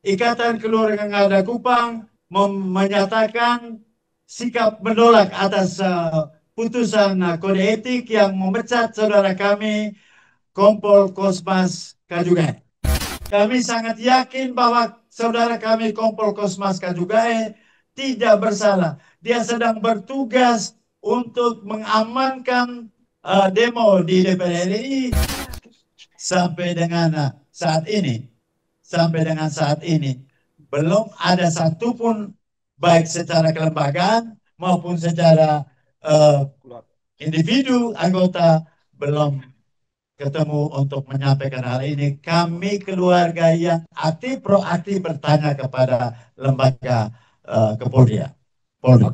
Ikatan Keluarga Ngada Kupang menyatakan sikap menolak atas putusan kode etik yang memecat saudara kami Kompol Kosmas Kajugai. Kami sangat yakin bahwa saudara kami Kompol Kosmas Kajugai tidak bersalah. Dia sedang bertugas untuk mengamankan demo di DPR RI sampai dengan saat ini. Sampai dengan saat ini belum ada satupun baik secara kelembagaan maupun secara individu anggota belum ketemu untuk menyampaikan hal ini. Kami keluarga yang aktif proaktif bertanya kepada lembaga kepolisian. Polri.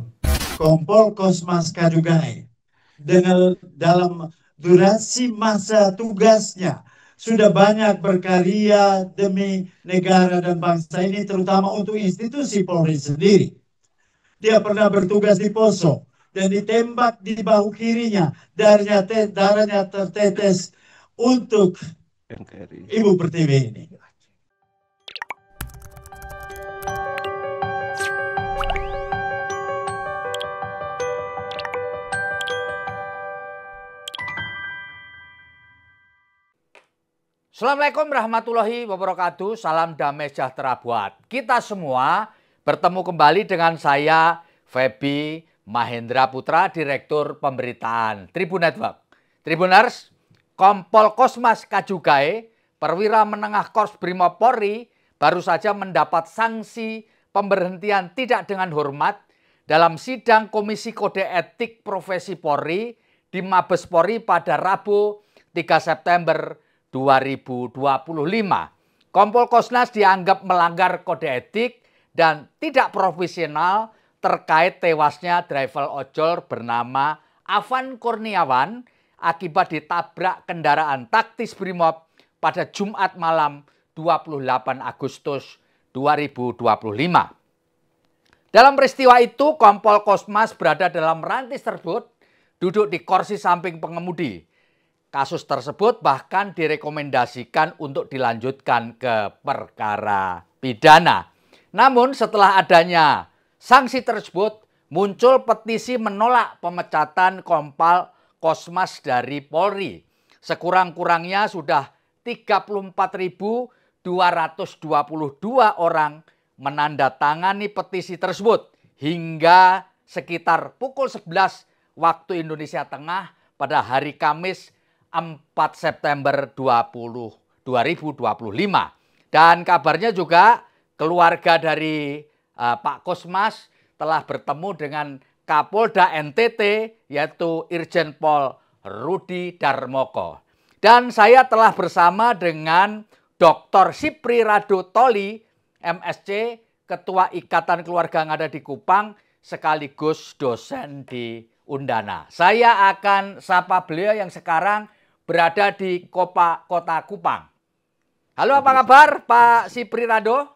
Kompol Kosmas Kajugai dengan dalam durasi masa tugasnya sudah banyak berkarya demi negara dan bangsa ini, terutama untuk institusi Polri sendiri. Dia pernah bertugas di Poso dan ditembak di bahu kirinya, darahnya tertetes untuk Ibu Pertiwi ini. Assalamualaikum warahmatullahi wabarakatuh. Salam damai sejahtera buat kita semua. Bertemu kembali dengan saya, Feby Mahendra Putra, Direktur Pemberitaan Tribun Network. Tribuners, Kompol Kosmas Kajugai, perwira menengah Korps Brimob Polri, baru saja mendapat sanksi pemberhentian tidak dengan hormat dalam sidang Komisi Kode Etik Profesi Polri di Mabes Polri pada Rabu 3 September 2025. Kompol Kosmas dianggap melanggar kode etik dan tidak profesional terkait tewasnya driver ojol bernama Afan Kurniawan akibat ditabrak kendaraan taktis Brimob pada Jumat malam 28 Agustus 2025. Dalam peristiwa itu, Kompol Kosmas berada dalam rantis tersebut, duduk di kursi samping pengemudi. Kasus tersebut bahkan direkomendasikan untuk dilanjutkan ke perkara pidana. Namun setelah adanya sanksi tersebut, muncul petisi menolak pemecatan Kompol Kosmas dari Polri. Sekurang-kurangnya sudah 34.222 orang menandatangani petisi tersebut hingga sekitar pukul 11 waktu Indonesia Tengah pada hari Kamis 4 September 2025. Dan kabarnya juga keluarga dari Pak Kosmas telah bertemu dengan Kapolda NTT yaitu Irjen Pol Rudi Darmoko. Dan saya telah bersama dengan Dr. Sipri Rado Toli, MSc, Ketua Ikatan Keluarga Ngada di Kupang, sekaligus dosen di Undana. Saya akan sapa beliau yang sekarang berada di Kota Kupang. Halo, apa kabar Pak Sipri Rado?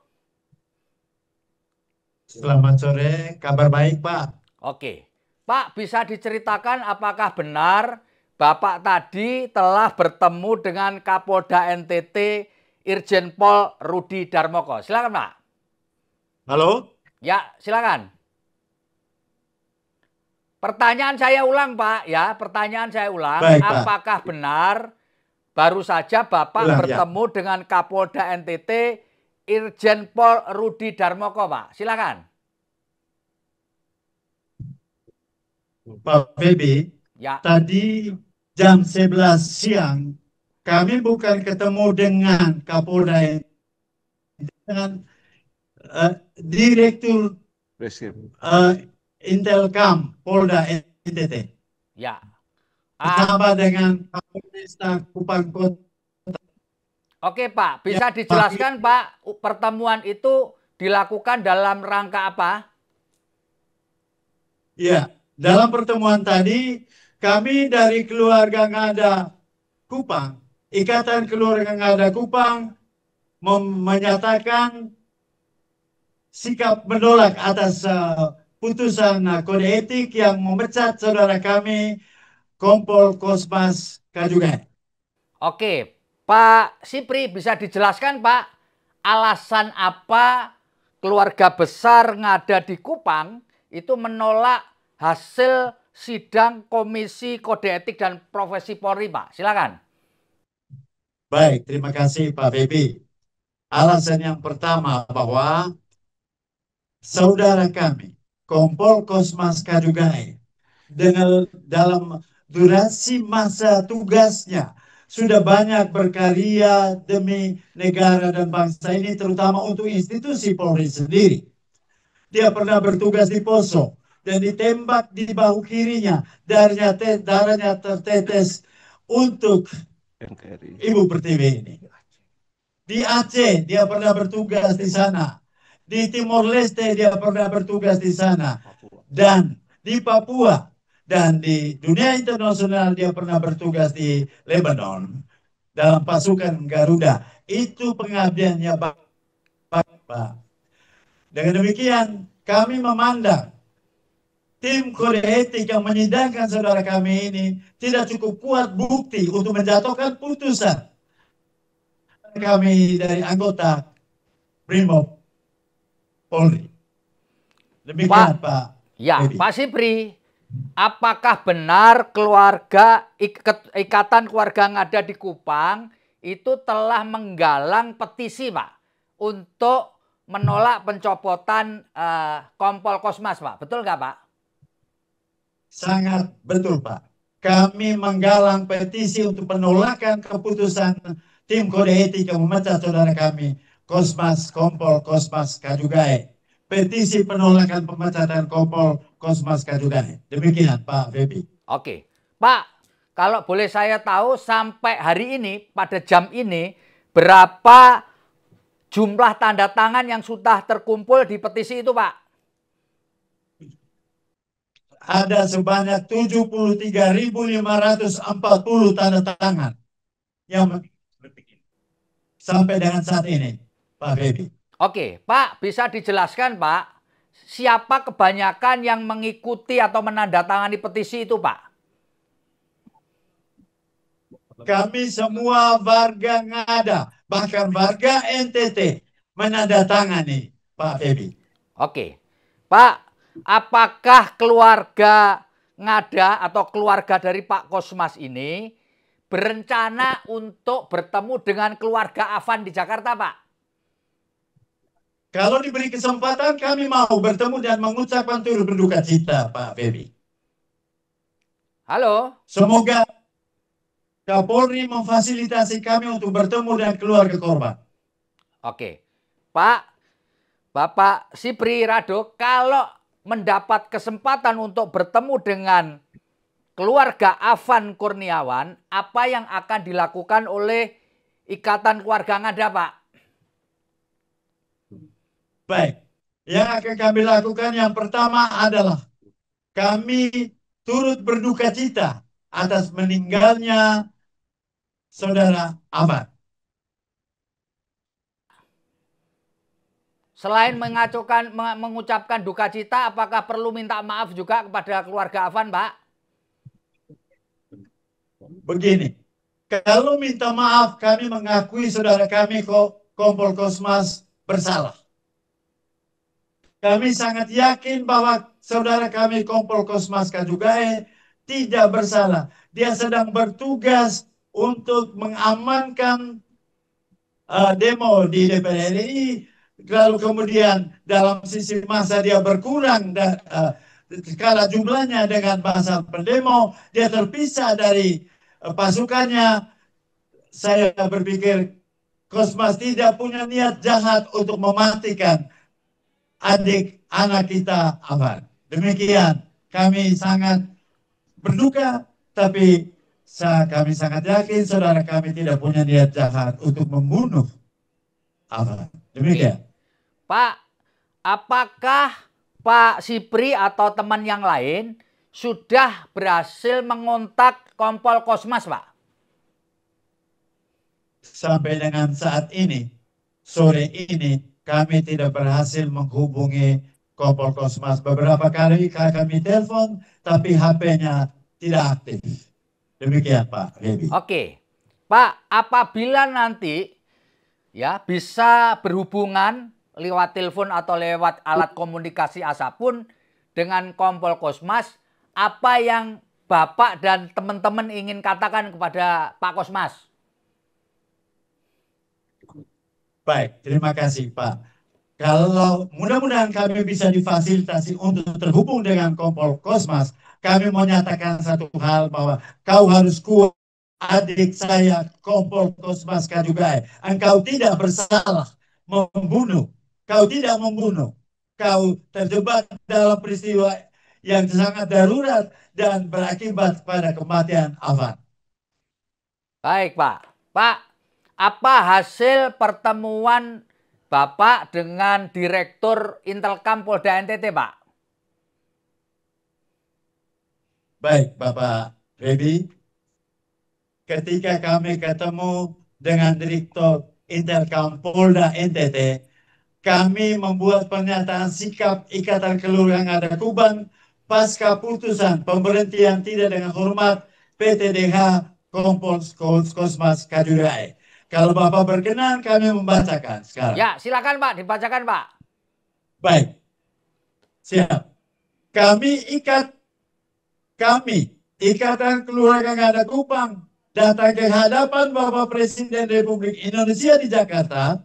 Selamat sore, kabar baik Pak. Oke, Pak, bisa diceritakan apakah benar Bapak tadi telah bertemu dengan Kapolda NTT Irjen Pol Rudi Darmoko? Silakan Pak. Halo? Ya, silakan. Pertanyaan saya ulang Pak, ya. Pertanyaan saya ulang. Baik, Pak. Apakah benar baru saja Bapak Ulang, bertemu dengan Kapolda NTT Irjen Pol Rudi Darmoko, Pak? Silakan. Pak Feby, Ya. tadi jam 11 siang kami bukan ketemu dengan Kapolda, dengan Direktur Intelkam Polda NTT. Ya. Bersama dengan Kapolresta Kupang Kota. Oke Pak, bisa dijelaskan Pak, pertemuan itu dilakukan dalam rangka apa? Ya, dalam pertemuan tadi kami dari keluarga Ngada Kupang, Ikatan Keluarga Ngada Kupang menyatakan sikap menolak atas putusan kode etik yang memecat saudara kami Kompol Kosmas Kajugai. Oke, Pak Sipri bisa dijelaskan Pak, alasan apa keluarga besar Ngada di Kupang itu menolak hasil sidang Komisi Kode Etik dan Profesi Polri, Pak? Silakan. Baik, terima kasih Pak Febi. Alasan yang pertama bahwa saudara kami, Kompol Kosmas Kadugai, dengan dalam durasi masa tugasnya sudah banyak berkarya demi negara dan bangsa ini, terutama untuk institusi Polri sendiri. Dia pernah bertugas di Poso dan ditembak di bahu kirinya, darahnya tertetes untuk Ibu Pertiwi ini. Di Aceh dia pernah bertugas di sana. Di Timor Leste dia pernah bertugas di sana. Dan di Papua. Dan di dunia internasional dia pernah bertugas di Lebanon. Dalam pasukan Garuda. Itu pengabdiannya Pak. Dengan demikian kami memandang tim kode etik yang menyidangkan saudara kami ini tidak cukup kuat bukti untuk menjatuhkan putusan kami dari anggota Brimob Polri. Demikian Pak. Ya, Pak Sipri, apakah benar Ikatan Keluarga Ngada di Kupang itu telah menggalang petisi, Pak, untuk menolak pencopotan Kompol Kosmas, Pak? Betul nggak, Pak? Sangat betul, Pak. Kami menggalang petisi untuk penolakan keputusan tim kode etik yang memecat saudara kami, Kompol Kosmas Kadugai. Petisi penolakan pemecatan Kompol Kosmas Kadugai. Demikian, Pak Febi. Oke, Pak, kalau boleh saya tahu sampai hari ini, pada jam ini, berapa jumlah tanda tangan yang sudah terkumpul di petisi itu, Pak? Ada sebanyak 73.540 tanda tangan yang sampai dengan saat ini, Pak Febi. Oke, Pak, bisa dijelaskan, Pak, siapa kebanyakan yang mengikuti atau menandatangani petisi itu, Pak? Kami semua warga Ngada, bahkan warga NTT, menandatangani, Pak Febi. Oke, Pak, apakah keluarga Ngada atau keluarga dari Pak Kosmas ini berencana untuk bertemu dengan keluarga Afan di Jakarta, Pak? Kalau diberi kesempatan, kami mau bertemu dan mengucapkan turut berduka cita, Pak Febi. Halo? Semoga Kapolri memfasilitasi kami untuk bertemu dengan keluarga korban. Oke, Pak, Bapak Sipri Rado, kalau mendapat kesempatan untuk bertemu dengan keluarga Afan Kurniawan, apa yang akan dilakukan oleh Ikatan Keluarga Ngada, Pak? Baik, yang akan kami lakukan yang pertama adalah kami turut berduka cita atas meninggalnya saudara Afan. Selain mengucapkan duka cita, apakah perlu minta maaf juga kepada keluarga Afan, Pak? Begini, kalau minta maaf kami mengakui saudara kami Kompol Kosmas bersalah. Kami sangat yakin bahwa saudara kami Kompol Kosmas Kadugai tidak bersalah. Dia sedang bertugas untuk mengamankan demo di DPR RI. Lalu kemudian dalam sisi masa dia berkurang dan skala jumlahnya dengan masa pendemo, dia terpisah dari pasukannya. Saya berpikir Kosmas tidak punya niat jahat untuk mematikan adik anak kita Afan. Demikian, kami sangat berduka, tapi kami sangat yakin saudara kami tidak punya niat jahat untuk membunuh Afan. Demikian. Pak, apakah Pak Sipri atau teman yang lain sudah berhasil mengontak Kompol Kosmas, Pak? Sampai dengan saat ini, sore ini, kami tidak berhasil menghubungi Kompol Kosmas. Beberapa kali kami telepon, tapi HP-nya tidak aktif. Demikian Pak Febi. Oke, Pak, apabila nanti ya bisa berhubungan lewat telepon atau lewat alat komunikasi apapun dengan Kompol Kosmas. Apa yang Bapak dan teman-teman ingin katakan kepada Pak Kosmas? Baik, terima kasih Pak. Kalau mudah-mudahan kami bisa difasilitasi untuk terhubung dengan Kompol Kosmas, kami mau nyatakan satu hal bahwa kau harus kuat, adik saya Kompol Kosmas Kajugai. Engkau tidak bersalah membunuh, kau tidak membunuh, kau terjebak dalam peristiwa yang sangat darurat dan berakibat pada kematian Afan. Baik Pak. Pak, apa hasil pertemuan Bapak dengan Direktur Intelkam Polda NTT, Pak? Baik, Bapak Feby, ketika kami ketemu dengan Direktur Intelkam Polda NTT, kami membuat pernyataan sikap Ikatan Keluarga Ngada Kubang pasca putusan pemberhentian tidak dengan hormat PTDH Kompol Kosmas Kajurai. Kalau Bapak berkenan, kami membacakan sekarang. Ya, silakan Pak, dibacakan Pak. Baik, siap. Kami, Ikatan Keluarga Ngada Kupang, datang ke hadapan Bapak Presiden Republik Indonesia di Jakarta,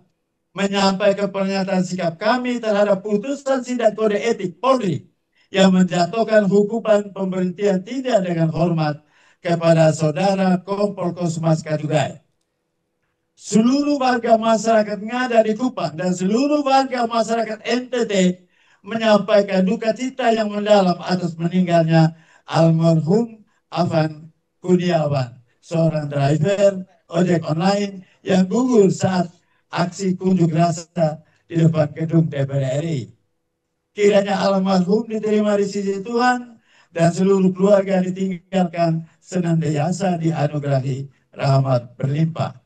menyampaikan pernyataan sikap kami terhadap putusan sidang kode etik Polri yang menjatuhkan hukuman pemberhentian tidak dengan hormat kepada saudara Kompol Kosmas Kajugai. Seluruh warga masyarakat Ngada di Kupang dan seluruh warga masyarakat NTT menyampaikan duka cita yang mendalam atas meninggalnya almarhum Afan Kurniawan, seorang driver ojek online yang gugur saat aksi unjuk rasa di depan gedung DPR RI. Kiranya almarhum diterima di sisi Tuhan dan seluruh keluarga ditinggalkan senantiasa dianugerahi rahmat berlimpah.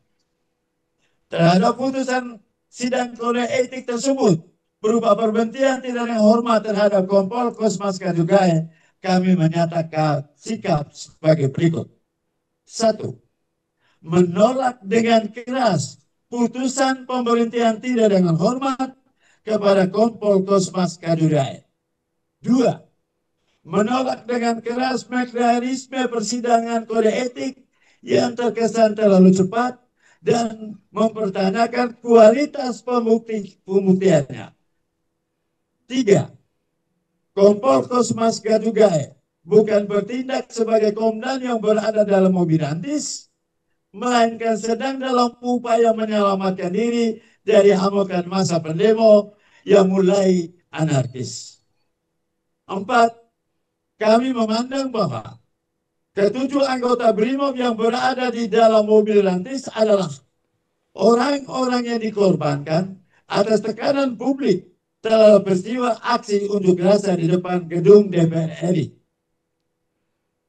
Terhadap putusan sidang kode etik tersebut berupa pemberhentian tidak dengan hormat terhadap Kompol Kosmas Kajugai, kami menyatakan sikap sebagai berikut. 1. Menolak dengan keras putusan pemberhentian tidak dengan hormat kepada Kompol Kosmas Kajugai. 2. Menolak dengan keras mekanisme persidangan kode etik yang terkesan terlalu cepat dan mempertanyakan kualitas pembuktiannya. 3. Kompol Kosmas Kajugai bukan bertindak sebagai komandan yang berada dalam mobil rantis, melainkan sedang dalam upaya menyelamatkan diri dari amukan masa pendemo yang mulai anarkis. 4. Kami memandang bahwa ketujuh anggota BRIMOB yang berada di dalam mobil rantis adalah orang-orang yang dikorbankan atas tekanan publik terhadap peristiwa aksi unjuk rasa di depan gedung DPR RI.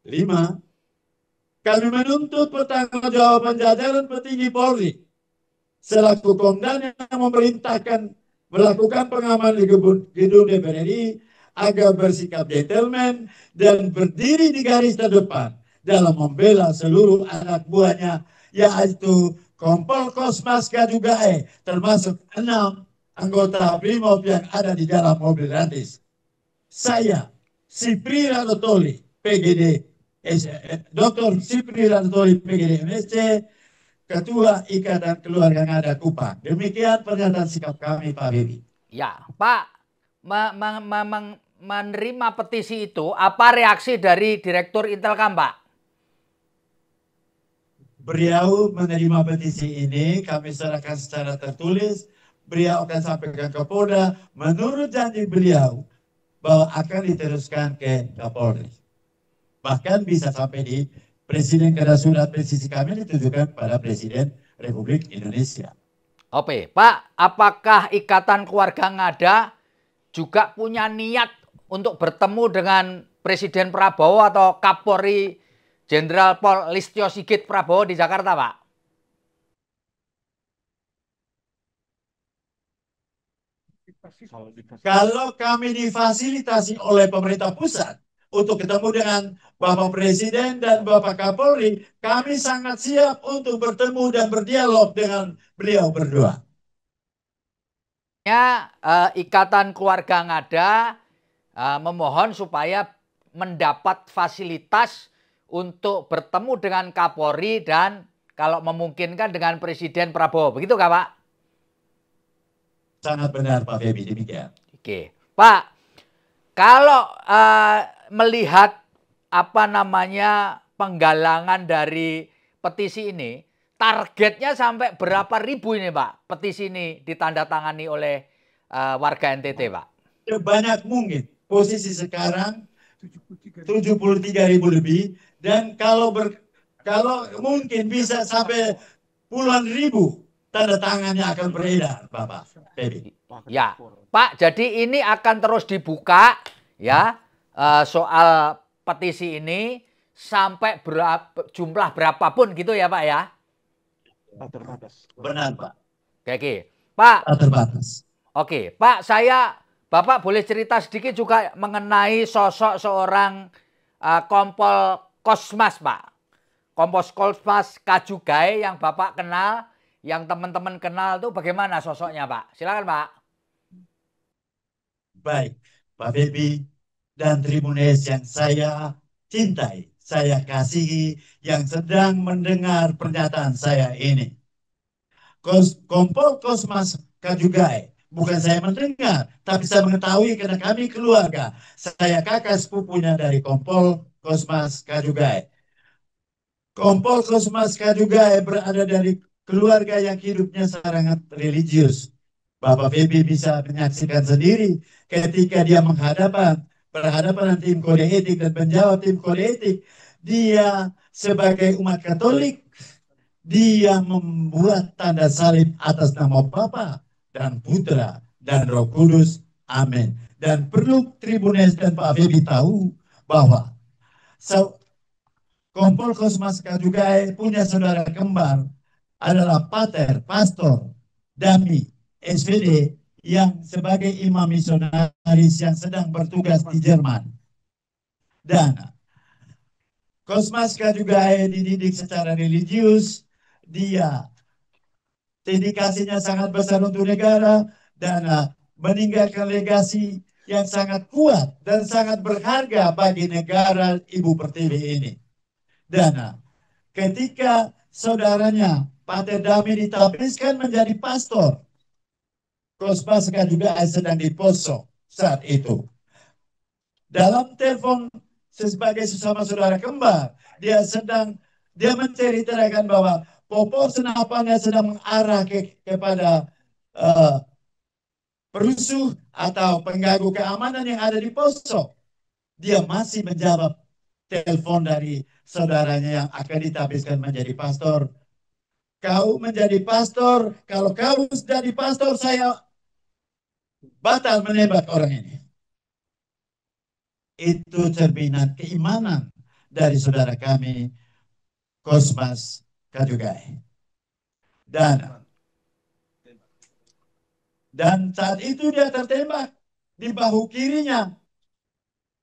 5. Kami menuntut pertanggungjawaban jajaran petinggi Polri selaku komandan yang memerintahkan melakukan pengamanan di gedung DPR RI agar bersikap gentleman dan berdiri di garis terdepan dalam membela seluruh anak buahnya, yaitu Kompol Kosmas Kajugai, termasuk 6 anggota BRIMOB yang ada di dalam mobil rantis. Saya, Sipri Ranotoli, PGD, Dr. Sipri Ranotoli, PGD MSC, Ketua Ikatan Keluarga Ngada Kupang. Demikian pernyataan sikap kami, Pak Bibi. Ya, Pak, menerima petisi itu, apa reaksi dari Direktur Intelkam, Pak? Beliau menerima petisi ini, kami serahkan secara tertulis. Beliau akan sampaikan ke Polda menurut janji beliau bahwa akan diteruskan ke Kapolri. Bahkan bisa sampai di Presiden, karena surat petisi kami ditujukan pada Presiden Republik Indonesia. Oke, Pak, apakah Ikatan Keluarga Ngada juga punya niat untuk bertemu dengan Presiden Prabowo atau Kapolri Jenderal Pol Listio Sigit Prabowo di Jakarta, Pak? Kalau kami difasilitasi oleh pemerintah pusat, untuk ketemu dengan Bapak Presiden dan Bapak Kapolri. Kami sangat siap untuk bertemu dan berdialog dengan beliau berdua. Ikatan Keluarga Ngada memohon supaya mendapat fasilitas untuk bertemu dengan Kapolri dan kalau memungkinkan dengan Presiden Prabowo. Begitu Kak Pak? Sangat benar Pak Febi, demikian. Oke. Pak, kalau melihat penggalangan dari petisi ini, targetnya sampai berapa ribu ini Pak? Petisi ini ditandatangani oleh warga NTT Pak? Sebanyak mungkin. Posisi sekarang 73.000 lebih, dan kalau mungkin bisa sampai puluhan ribu tanda tangannya akan beredar, Bapak Febi. Ya, Pak. Jadi ini akan terus dibuka ya soal petisi ini sampai jumlah berapapun gitu ya Pak ya? Benar Pak. Oke, Pak. Terbatas. Oke, Pak. Bapak boleh cerita sedikit juga mengenai sosok seorang Kompol Kosmas Pak. Kompol Kosmas Kajugai yang Bapak kenal, yang teman-teman kenal itu bagaimana sosoknya Pak? Silakan Pak. Baik, Pak Febi dan Tribunes yang saya cintai, saya kasihi, yang sedang mendengar pernyataan saya ini. Kompol Kosmas Kajugai, bukan saya mendengar, tapi saya mengetahui karena kami keluarga. Saya kakak sepupunya dari Kompol Kosmas Kajugai. Kompol Kosmas Kajugai berada dari keluarga yang hidupnya sangat religius. Bapak Febi bisa menyaksikan sendiri ketika dia berhadapan dengan tim kode etik dan menjawab tim kode etik. Dia sebagai umat Katolik, dia membuat tanda salib atas nama Bapa dan Putra dan Roh Kudus. Amin. Dan perlu Tribunes dan Pak Febi tahu bahwa Kompol Kosmas Kajugai punya saudara kembar adalah Pastor Dami SVD yang sebagai imam misionaris yang sedang bertugas di Jerman. Dan Kosmas Kajugai dididik secara religius, dia dedikasinya sangat besar untuk negara dan meninggalkan legasi yang sangat kuat dan sangat berharga bagi negara Ibu Pertiwi ini. Dan ketika saudaranya Pater Dami ditabiskan menjadi pastor, Kosmas juga sedang di Poso saat itu. Dalam telepon sebagai sesama saudara kembar, dia menceritakan bahwa popor senapannya sedang mengarah kepada perusuh atau pengganggu keamanan yang ada di Poso. Dia masih menjawab telepon dari saudaranya yang akan ditabiskan menjadi pastor. Kau menjadi pastor, kalau kau jadi pastor, saya batal menembak orang ini. Itu cerminan keimanan dari saudara kami, Kosmas Kajugai. Dan saat itu dia tertembak di bahu kirinya,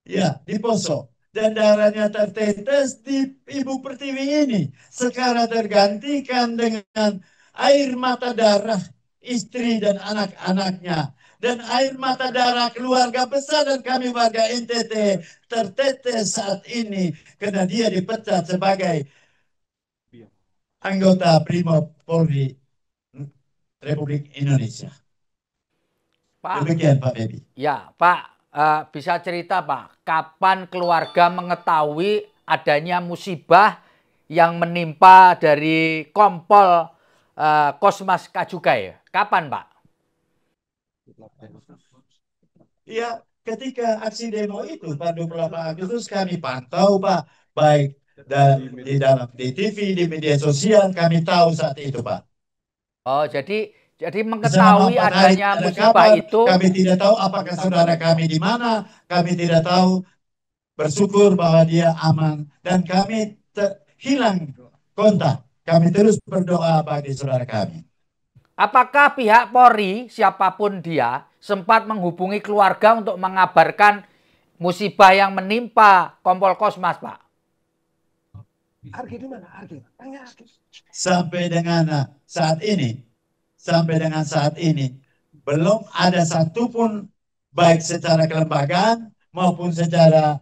ya, di Poso. Dan darahnya tertetes di Ibu Pertiwi ini. Sekarang tergantikan dengan air mata darah istri dan anak-anaknya. Dan air mata darah keluarga besar dan kami warga NTT tertetes saat ini. Karena dia dipecat sebagai anggota Brimob Polri Republik Indonesia. Pak, demikian Pak Febi. Ya Pak, bisa cerita Pak, kapan keluarga mengetahui adanya musibah yang menimpa dari Kompol Kosmas Kajugai? Kapan Pak? Ya, ketika aksi demo itu pada 28 Agustus kami pantau Pak, baik di TV, di media sosial, kami tahu saat itu Pak. Oh, jadi mengetahui adanya musibah itu. Kami tidak tahu apakah saudara kami di mana, kami tidak tahu, bersyukur bahwa dia aman, dan kami hilang kontak. Kami terus berdoa bagi saudara kami. Apakah pihak Polri, siapapun dia, sempat menghubungi keluarga untuk mengabarkan musibah yang menimpa Kompol Kosmas, Pak? Argi di mana? Argi. Tanya Argi. Sampai dengan saat ini, belum ada satupun baik secara kelembagaan maupun secara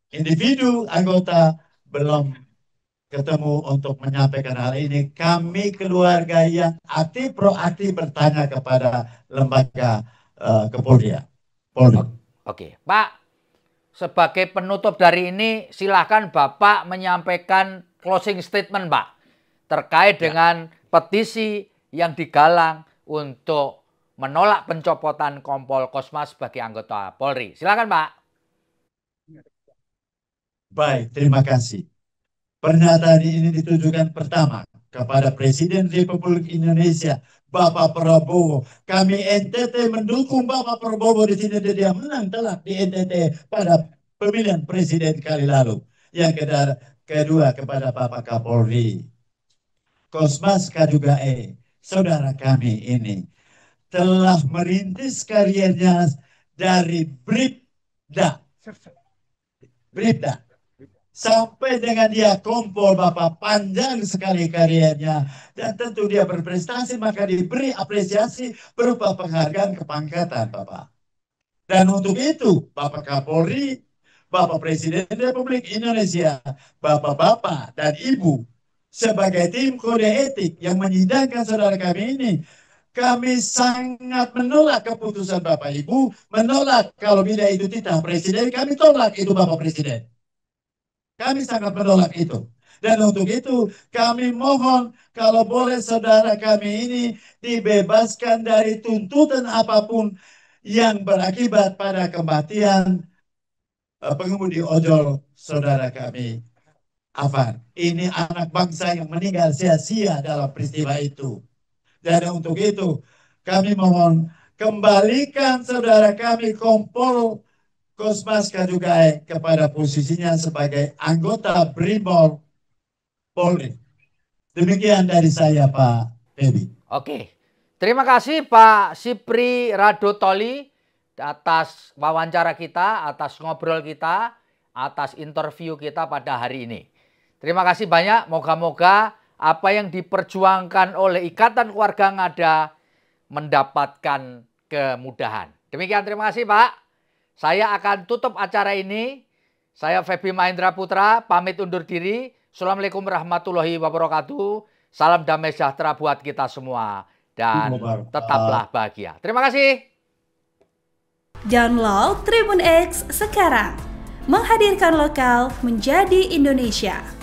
individu anggota belum ketemu untuk menyampaikan hal ini. Kami keluarga yang aktif, proaktif bertanya kepada lembaga kepolisian. Polri. Oke, Pak. Sebagai penutup dari ini, silakan Bapak menyampaikan closing statement, Pak, terkait dengan petisi yang digalang untuk menolak pencopotan Kompol Kosmas sebagai anggota Polri. Silakan, Pak. Baik, terima kasih. Pernyataan ini ditujukan pertama kepada Presiden Republik Indonesia, Bapak Prabowo. Kami NTT mendukung Bapak Prabowo di sini, dia menang telak di NTT pada pemilihan presiden kali lalu. Yang kedua kepada Bapak Kapolri. Kosmas K2E, saudara kami ini telah merintis karirnya dari Bribda sampai dengan dia Kompol, Bapak, panjang sekali karirnya, dan tentu dia berprestasi, maka diberi apresiasi berupa penghargaan kepangkatan, Bapak. Dan untuk itu Bapak Kapolri, Bapak Presiden Republik Indonesia, Bapak-bapak dan Ibu, sebagai tim kode etik yang menyidangkan saudara kami ini, kami sangat menolak keputusan Bapak Ibu, menolak kalau bila itu titah Presiden, kami tolak itu Bapak Presiden. Kami sangat menolak itu. Dan untuk itu kami mohon kalau boleh saudara kami ini dibebaskan dari tuntutan apapun yang berakibat pada kematian pengemudi ojol saudara kami Afan. Ini anak bangsa yang meninggal sia-sia dalam peristiwa itu. Dan untuk itu kami mohon kembalikan saudara kami Kompol Kosmas K2E kepada posisinya sebagai anggota Brimob Polri. Demikian dari saya, Pak Febi. Oke, terima kasih Pak Sipri Radotoli atas wawancara kita, atas ngobrol kita, atas interview kita pada hari ini. Terima kasih banyak, moga-moga apa yang diperjuangkan oleh Ikatan Keluarga Ngada mendapatkan kemudahan. Demikian, terima kasih Pak. Saya akan tutup acara ini. Saya Febi Mahendra Putra, pamit undur diri. Assalamualaikum warahmatullahi wabarakatuh. Salam damai sejahtera buat kita semua. Dan tetaplah bahagia. Terima kasih. Download Tribun X sekarang. Menghadirkan lokal menjadi Indonesia.